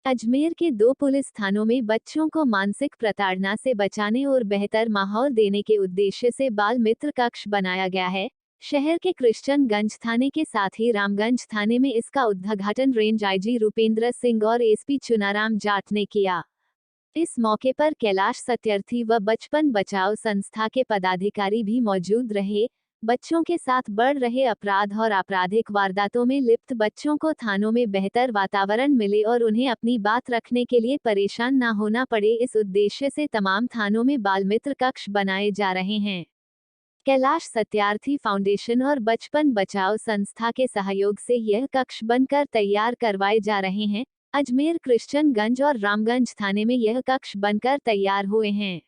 अजमेर के 2 पुलिस थानों में बच्चों को मानसिक प्रताड़ना से बचाने और बेहतर माहौल देने के उद्देश्य से बाल मित्र कक्ष बनाया गया है। शहर के कृष्णगंज थाने के साथ ही रामगंज थाने में इसका उद्घाटन रेंज आईजी रूपेंद्र सिंह और एसपी चुनाराम जाट ने किया। इस मौके पर कैलाश सत्यार्थी व बचपन बचाओ संस्था के पदाधिकारी भी मौजूद रहे। बच्चों के साथ बढ़ रहे अपराध और आपराधिक वारदातों में लिप्त बच्चों को थानों में बेहतर वातावरण मिले और उन्हें अपनी बात रखने के लिए परेशान न होना पड़े, इस उद्देश्य से तमाम थानों में बाल मित्र कक्ष बनाए जा रहे हैं। कैलाश सत्यार्थी फाउंडेशन और बचपन बचाओ संस्था के सहयोग से यह कक्ष बनकर तैयार करवाए जा रहे हैं। अजमेर, कृष्णगंज और रामगंज थाने में यह कक्ष बनकर तैयार हुए हैं,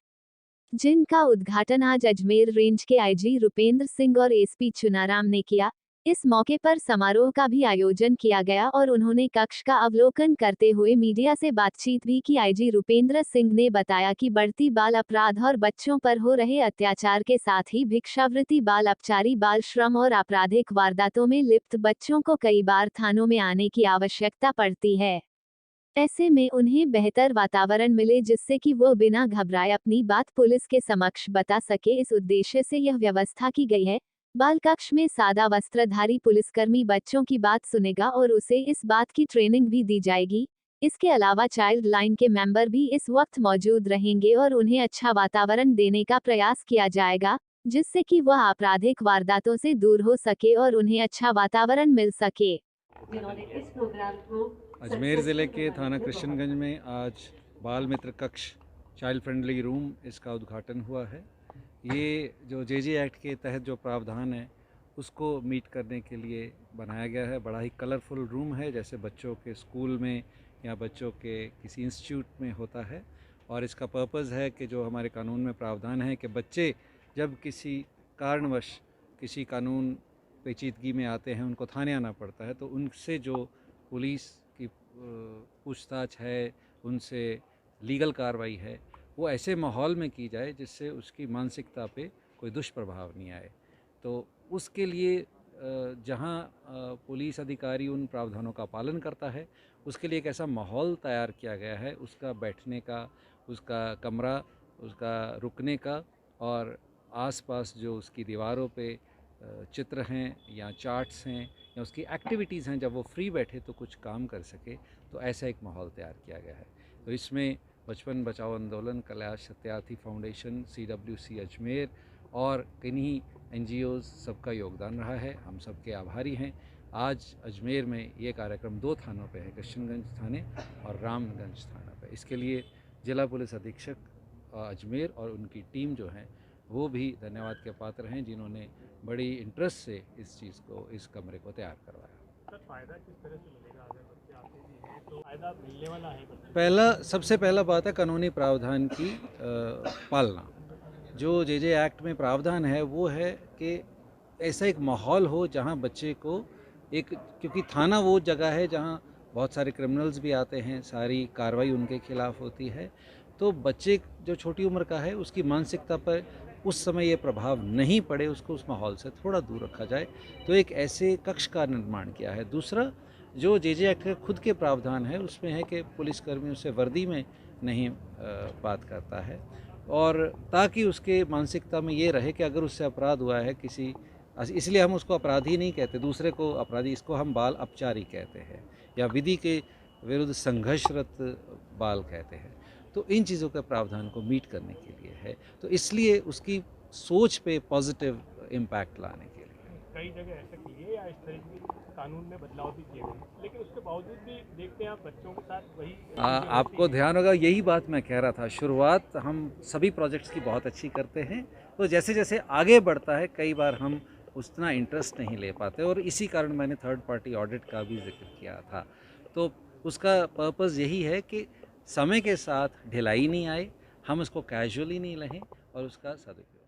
जिनका उद्घाटन आज अजमेर रेंज के आईजी रूपेंद्र सिंह और एसपी चुनाराम ने किया। इस मौके पर समारोह का भी आयोजन किया गया और उन्होंने कक्ष का अवलोकन करते हुए मीडिया से बातचीत भी की। आईजी रूपेंद्र सिंह ने बताया कि बढ़ती बाल अपराध और बच्चों पर हो रहे अत्याचार के साथ ही भिक्षावृत्ति, बाल अपचारी, बाल श्रम और आपराधिक वारदातों में लिप्त बच्चों को कई बार थानों में आने की आवश्यकता पड़ती है। ऐसे में उन्हें बेहतर वातावरण मिले जिससे कि वो बिना घबराए अपनी बात पुलिस के समक्ष बता सके, इस उद्देश्य से यह व्यवस्था की गई है। बाल कक्ष में सादा वस्त्रधारी पुलिसकर्मी बच्चों की बात सुनेगा और उसे इस बात की ट्रेनिंग भी दी जाएगी। इसके अलावा चाइल्ड लाइन के मेंबर भी इस वक्त मौजूद रहेंगे और उन्हें अच्छा वातावरण देने का प्रयास किया जाएगा, जिससे कि वह आपराधिक वारदातों से दूर हो सके और उन्हें अच्छा वातावरण मिल सके। अजमेर ज़िले के थाना कृष्णगंज में आज बाल मित्र कक्ष चाइल्ड फ्रेंडली रूम इसका उद्घाटन हुआ है। ये जो जेजे एक्ट के तहत जो प्रावधान है उसको मीट करने के लिए बनाया गया है। बड़ा ही कलरफुल रूम है, जैसे बच्चों के स्कूल में या बच्चों के किसी इंस्टीट्यूट में होता है। और इसका पर्पज़ है कि जो हमारे कानून में प्रावधान है कि बच्चे जब किसी कारणवश किसी कानून पेचीदगी में आते हैं, उनको थाने आना पड़ता है, तो उनसे जो पुलिस की पूछताछ है, उनसे लीगल कार्रवाई है, वो ऐसे माहौल में की जाए जिससे उसकी मानसिकता पे कोई दुष्प्रभाव नहीं आए। तो उसके लिए जहाँ पुलिस अधिकारी उन प्रावधानों का पालन करता है, उसके लिए एक ऐसा माहौल तैयार किया गया है, उसका बैठने का, उसका कमरा, उसका रुकने का, और आसपास जो उसकी दीवारों पे चित्र हैं या चार्ट्स हैं या उसकी एक्टिविटीज़ हैं, जब वो फ्री बैठे तो कुछ काम कर सके, तो ऐसा एक माहौल तैयार किया गया है। तो इसमें बचपन बचाओ आंदोलन, कैलाश सत्यार्थी फाउंडेशन, CWC अजमेर और किन्हीं NGOs सबका योगदान रहा है। हम सबके आभारी हैं। आज अजमेर में ये कार्यक्रम 2 थानों पे है, कृष्णगंज थाने और रामगंज थाना पे। इसके लिए जिला पुलिस अधीक्षक अजमेर और उनकी टीम जो है वो भी धन्यवाद के पात्र हैं, जिन्होंने बड़ी इंटरेस्ट से इस चीज़ को, इस कमरे को तैयार करवाया। सर, फ़ायदा किस तरह से मिलेगा? अगर बच्चे आते भी हैं तो फ़ायदा मिलने वाला है? सबसे पहला बात है कानूनी प्रावधान की पालना। जो जेजे एक्ट में प्रावधान है वो है कि ऐसा एक माहौल हो जहाँ बच्चे को एक, क्योंकि थाना वो जगह है जहाँ बहुत सारे क्रिमिनल्स भी आते हैं, सारी कार्रवाई उनके खिलाफ होती है, तो बच्चे जो छोटी उम्र का है उसकी मानसिकता पर उस समय ये प्रभाव नहीं पड़े, उसको उस माहौल से थोड़ा दूर रखा जाए, तो एक ऐसे कक्ष का निर्माण किया है। दूसरा, जो जेजे एक्ट के खुद के प्रावधान है उसमें है कि पुलिसकर्मी उससे वर्दी में नहीं बात करता है, और ताकि उसके मानसिकता में ये रहे कि अगर उससे अपराध हुआ है किसी, इसलिए हम उसको अपराधी नहीं कहते, दूसरे को अपराधी, इसको हम बाल अपचारी कहते हैं या विधि के विरुद्ध संघर्षरत बाल कहते हैं। तो इन चीज़ों के प्रावधान को मीट करने के लिए है, तो इसलिए उसकी सोच पे पॉजिटिव इम्पैक्ट लाने के लिए। कई जगह ऐसा किए या इस तरह की कानून में बदलाव भी किए गए, लेकिन उसके बावजूद भी देखते हैं आप बच्चों के साथ वही आपको ध्यान होगा, यही बात मैं कह रहा था, शुरुआत हम सभी प्रोजेक्ट्स की बहुत अच्छी करते हैं, तो जैसे जैसे आगे बढ़ता है कई बार हम उतना इंटरेस्ट नहीं ले पाते, और इसी कारण मैंने थर्ड पार्टी ऑडिट का भी जिक्र किया था। तो उसका पर्पज़ यही है कि समय के साथ ढिलाई नहीं आए, हम उसको कैजुअली नहीं लें और उसका सदुपयोग